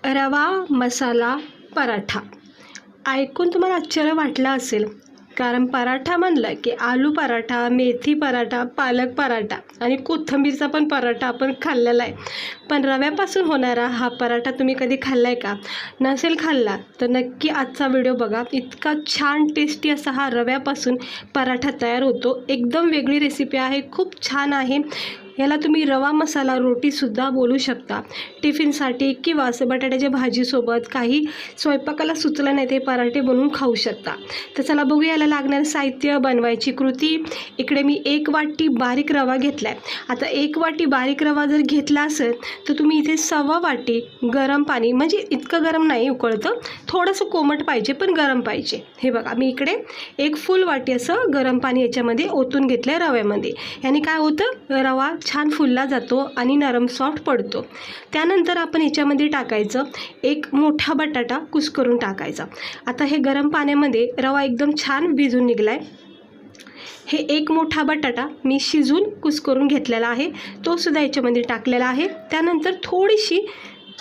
रवा मसाला पराठा ऐकून तुम्हाला आश्चर्य वाटलं असेल, कारण पराठा म्हणलं की आलू पराठा, मेथी पराठा, पालक पराठा आणि कोथिंबीरचा पण पराठा आपण खाल्लेला आहे. पण रव्यापासून होणारा हा पराठा तुम्ही कधी खाल्ला आहे का? नसेल खाल्ला तर नक्की आजचा व्हिडिओ बघा. इतका छान टेस्टी असा हा रव्यापासून पराठा तयार होतो. एकदम वेगळी रेसिपी आहे, खूप छान आहे. याला तुम्ही रवा मसाला रोटीसुद्धा बोलू शकता. टिफिनसाठी किंवा असं बटाट्याच्या भाजीसोबत काही स्वयंपाकाला सुचलं नाही ते पराठे बनवून खाऊ शकता. तर चला बघूया याला लागणारं साहित्य, बनवायची कृती. इकडे मी 1 वाटी बारीक रवा घेतला आहे. आता 1 वाटी बारीक रवा जर घेतला असेल तर तुम्ही इथे 1.25 वाटी गरम पाणी, म्हणजे इतकं गरम नाही उकळतं, थोडंसं कोमट पाहिजे पण गरम पाहिजे. हे बघा मी इकडे 1 फुल वाटी असं गरम पाणी याच्यामध्ये ओतून घेतलं आहे रव्यामध्ये. याने काय होतं, रवा छान फुलला जातो आणि नरम सॉफ्ट पडतो. त्यानंतर आपण याच्यामध्ये टाकायचं 1 मोठा बटाटा कुस्करून टाकायचा. आता हे गरम पाण्यामध्ये रवा एकदम छान भिजून निघला आहे. हे 1 मोठा बटाटा मी शिजून कुस्करून घेतलेला आहे, तो सुद्धा याच्यामध्ये टाकलेला आहे. त्यानंतर थोडीशी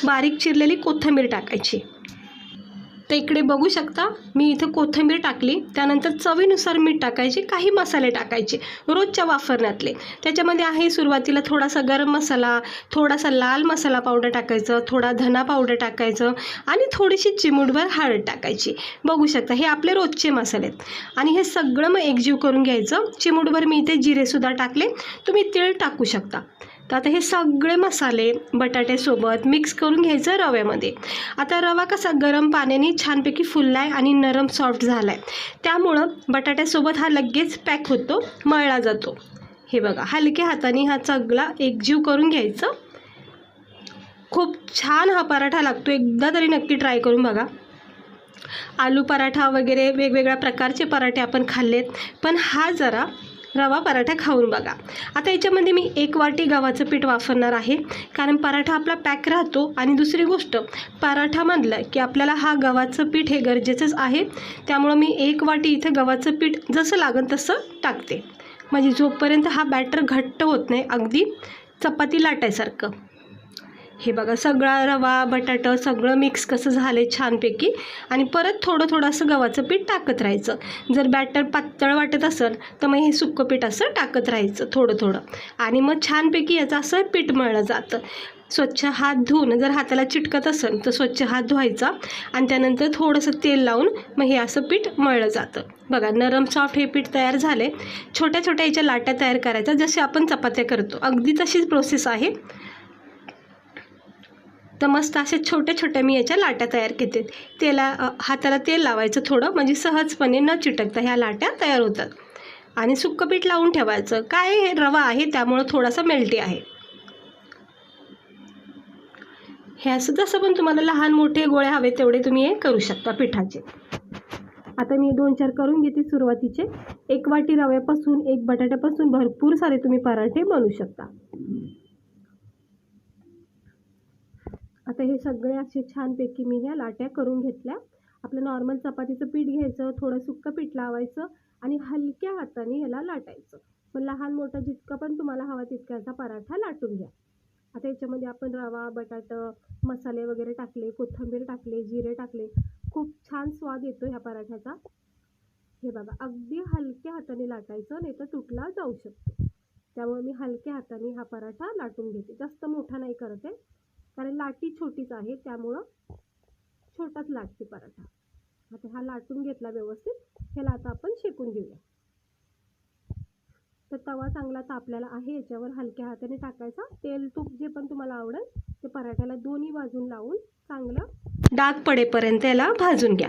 बारीक चिरलेली कोथिंबीर टाकायची. तर इकडे बघू शकता मी इथं कोथिंबीर टाकली. त्यानंतर चवीनुसार मीठ टाकायचे, काही मसाले टाकायचे रोजच्या वापरण्यातले. त्याच्यामध्ये आहे सुरुवातीला थोडासा गरम मसाला, थोडासा लाल मसाला पावडर टाकायचं, थोडा धना पावडर टाकायचं आणि थोडीशी चिमूटभर हळद टाकायची. बघू शकता हे आपले रोजचे मसाले आहेत. आणि हे सगळं मग एकजीव करून घ्यायचं. चिमूटभर मी इथे जिरेसुद्धा टाकले, तुम्ही तीळ टाकू शकता. तर आता हे सगळे मसाले बटाट्यासोबत मिक्स करून घ्यायचं रव्यामध्ये. आता रवा कसा गरम पाण्याने छानपैकी फुलला आहे आणि नरम सॉफ्ट झाला आहे, त्यामुळं बटाट्यासोबत हा लगेच पॅक होतो, मळला जातो. हे बघा हलक्या हाताने हा सगळा एकजीव करून घ्यायचं. खूप छान हा पराठा लागतो, एकदा तरी नक्की ट्राय करून बघा. आलू पराठा वगैरे वेगवेगळ्या प्रकारचे पराठे आपण खाल्लेत, पण हा जरा रवा पराठा खाऊन बघा. आता याच्यामध्ये मी 1 वाटी गव्हाचं पीठ वापरणार आहे, कारण पराठा आपला पॅक राहतो. आणि दुसरी गोष्ट, पराठा म्हणलं की आपल्याला हा गव्हाचं पीठ हे गरजेचंच आहे. त्यामुळं मी 1 वाटी इथं गव्हाचं पीठ जसं लागेल तसं टाकते, म्हणजे जोपर्यंत हा बॅटर घट्ट होत नाही, अगदी चपाती लाटायसारखं. हे बघा सगळा रवा बटाटा सगळं मिक्स कसं झालं आहे छानपैकी. आणि परत थोडं असं गव्हाचं पीठ टाकत राहायचं. जर बॅटर पातळ वाटत असेल तर मग हे सुक्कं पीठ असं टाकत राहायचं थोडं. आणि मग छानपैकी याचं असं पीठ मळलं जातं. स्वच्छ हात धुवून, जर हाताला चिटकत असेल तर स्वच्छ हात धुवायचा आणि त्यानंतर थोडंसं तेल लावून मग हे असं पीठ मळलं जातं. बघा नरम सॉफ्ट हे पीठ तयार झाले. छोट्या याच्या लाट्या तयार करायच्या, जसे आपण चपात्या करतो अगदी तशीच प्रोसेस आहे. तर मस्त अशा छोट्या मी याच्या लाट्या तयार केले. हाताला तेल लावायचं थोडं, म्हणजे सहजपणे न चिटकता ह्या लाट्या तयार होतात. आणि सुक्कं पीठ लावून ठेवायचं. काय हे रवा आहे त्यामुळं थोडासा मेल्टी आहे. हे असं जसं पण तुम्हाला लहान मोठे गोळे हवे तेवढे तुम्ही हे करू शकता पिठाचे. आता मी 2-4 करून घेते सुरुवातीचे. 1 वाटी रव्यापासून 1 बटाट्यापासून भरपूर सारे तुम्ही पराठे बनवू शकता. आता हे सगळे असे छानपैकी मी ह्या लाट्या करून घेतल्या. आपलं नॉर्मल चपातीचं पीठ घ्यायचं, थोडं सुक्कं पीठ लावायचं आणि हलक्या हाताने ह्याला लाटायचं. पण लहान मोठा जितका पण तुम्हाला हवा तितक्याचा पराठा लाटून घ्या. आता याच्यामध्ये आपण रवा, बटाटा, मसाले वगैरे टाकले, कोथिंबीर टाकले, जिरे टाकले. खूप छान स्वाद येतो ह्या पराठ्याचा. हे बघा अगदी हलक्या हाताने लाटायचं, नाही तर तुटला जाऊ शकतो. त्यामुळे मी हलक्या हाताने हा पराठा लाटून घेते. जास्त मोठा नाही करत आहे, कारण लाटी छोटीच आहे त्यामुळं छोटाच लाटते पराठा. आता हा लाटून घेतला व्यवस्थित. ह्याला आता आपण शेकून घेऊया. तर तवा चांगला तापलेला आहे, याच्यावर हलक्या हाताने टाकायचा. तेल तूप जे पण तुम्हाला आवडेल ते पराठ्याला दोन्ही बाजून लावून चांगलं डाग पडेपर्यंत याला भाजून घ्या.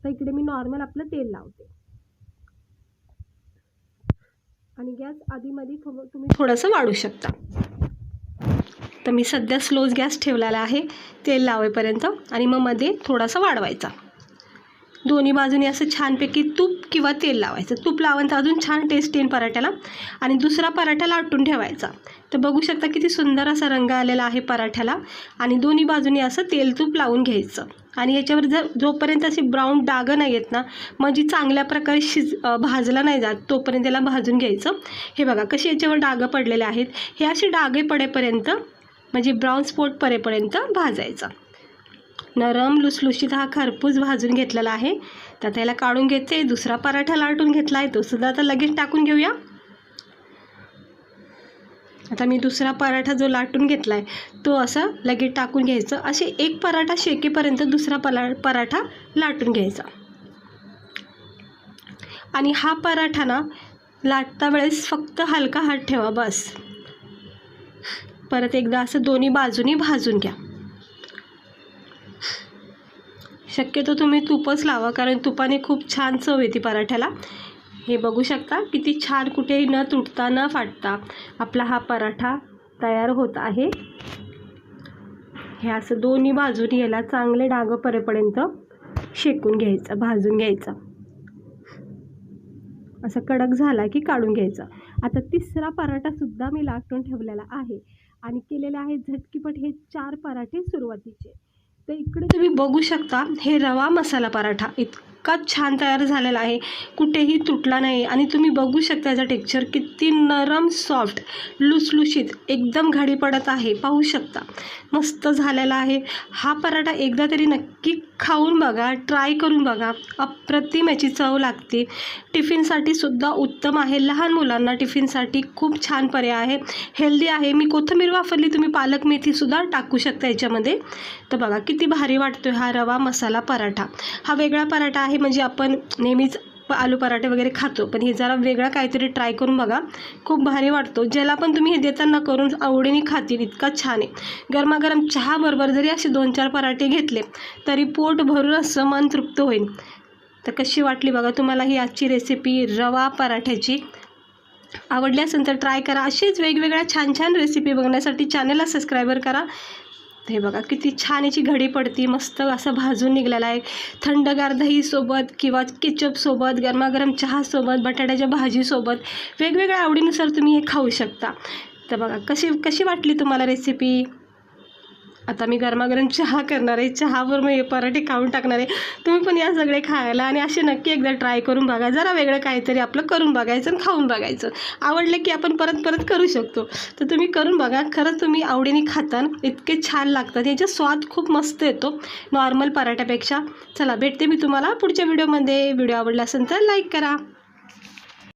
तर इकडे मी नॉर्मल आपलं तेल लावते आणि गॅस आधीमध्ये तुम्ही थोडंसं वाढू शकता. तर मी सध्या स्लो गॅस ठेवलेला आहे तेल लावेपर्यंत, आणि मग मध्ये थोडासा वाढवायचा. दोन्ही बाजूनी असं छानपैकी तूप किंवा तेल लावायचं. तूप लावून तर अजून छान टेस्ट येईल पराठ्याला. आणि दुसरा पराठा लाटून ठेवायचा. तर बघू शकता किती सुंदर असा रंग आलेला आहे पराठ्याला. आणि दोन्ही बाजूनी असं तेल तूप लावून घ्यायचं. आणि याच्यावर जोपर्यंत असे ब्राऊन डाग नाही येत ना, म्हणजे चांगल्या प्रकारे भाजला नाही जात, तोपर्यंत त्याला भाजून घ्यायचं. हे बघा कसे याच्यावर डाग पडलेले आहेत. हे असे डागे पडेपर्यंत म्हणजे ब्राऊन स्पॉट पडेपर्यंत भाजायचा. नरम लुसलुशीत हा खरपूस भाजून घेतलेला आहे. तर त्याला काढून घेते. दुसरा पराठा लाटून घेतला आहे, तो सुद्धा आता लगेच टाकून घेऊया. आता मी दुसरा पराठा जो लाटून घेतला आहे तो असा लगेच टाकून घ्यायचं. असे एक पराठा शेकेपर्यंत दुसरा पराठा लाटून घ्यायचा. आणि हा पराठा ना लाटता वेळेस फक्त हलका हात ठेवा बस. परत एकदा असं दोन्ही बाजूनी भाजून घ्या. शक्यतो तुम्ही तूपच लावा, कारण तुपाने खूप छान चव येते पराठ्याला. हे बघू शकता किती छान, कुठेही न तुटता न फाटता आपला हा पराठा तयार होत आहे. हे असं दोन्ही बाजूनी याला चांगले डाग पडेपर्यंत शेकून घ्यायचं, भाजून घ्यायचं. असं कडक झाला की काढून घ्यायचं. आता तिसरा पराठा सुद्धा मी लाटून ठेवलेला आहे आणि केलेले आहे झटकीपट हे 4 पराठे सुरुवातीचे. तर इकडे तुम्ही बघू शकता हे रवा मसाला पराठा इतका छान तयार झालेला आहे, कुठेही तुटला नाही. आणि तुम्ही बघू शकता याचा टेक्स्चर किती नरम सॉफ्ट लुसलुशीत एकदम घडी पडत आहे. पाहू शकता मस्त झालेला आहे. हा पराठा एकदा तरी नक्की खाऊन बघा, ट्राय करून बघा. अप्रतिम याची चव लागते. टिफिनसाठी सुद्धा उत्तम आहे. लहान मुलांना टिफिनसाठी खूप छान पर्याय आहे, हेल्दी आहे. मी कोथिंबीर वापरली, तुम्ही पालक मेथीसुद्धा टाकू शकता याच्यामध्ये. तर बघा किती भारी वाटतो हा रवा मसाला पराठा. हा वेगळा पराठा आहे, म्हणजे आपण नेहमीच आलू पराठे वगैरे खातो, पण हे जरा वेगळा काहीतरी ट्राय करून बघा, खूप भारी वाटतो. ज्याला पण तुम्ही हे देताना करून आवडीने खातील इतका छान आहे. गरमागरम चहाबरोबर जरी असे 2-4 पराठे घेतले तरी पोट भरून असं मन तृप्त होईल. तर कशी वाटली बघा तुम्हाला ही आजची रेसिपी रवा पराठ्याची. आवडली असेल तर ट्राय करा. अशीच वेगवेगळ्या छान छान रेसिपी बघण्यासाठी चॅनलला सबस्क्राईबर करा. हे बघा किती छान याची घडी पडती, मस्त असं भाजून निघलेला आहे. थंडगार दहीसोबत किंवा केचपसोबत, गरमागरम चहासोबत, बटाट्याच्या भाजीसोबत वेगवेगळ्या आवडीनुसार तुम्ही हे खाऊ शकता. तर बघा कशी वाटली तुम्हाला रेसिपी. आता मी गरमागरम चहा करणार आहे, चहावर मी हे पराठे खाऊन टाकणार आहे. तुम्ही पण या सगळे खायला आणि असे नक्की एकदा ट्राय करून बघा. जरा वेगळं काहीतरी आपलं करून बघायचं आणि खाऊन बघायचं. आवडलं की आपण परत परत करू शकतो. तर तुम्ही करून बघा, खरंच तुम्ही आवडीने खातान, इतके छान लागतात. याचा स्वाद खूप मस्त येतो नॉर्मल पराठ्यापेक्षा. चला भेटते मी तुम्हाला पुढच्या व्हिडिओमध्ये. व्हिडिओ आवडला असेल तर लाईक करा.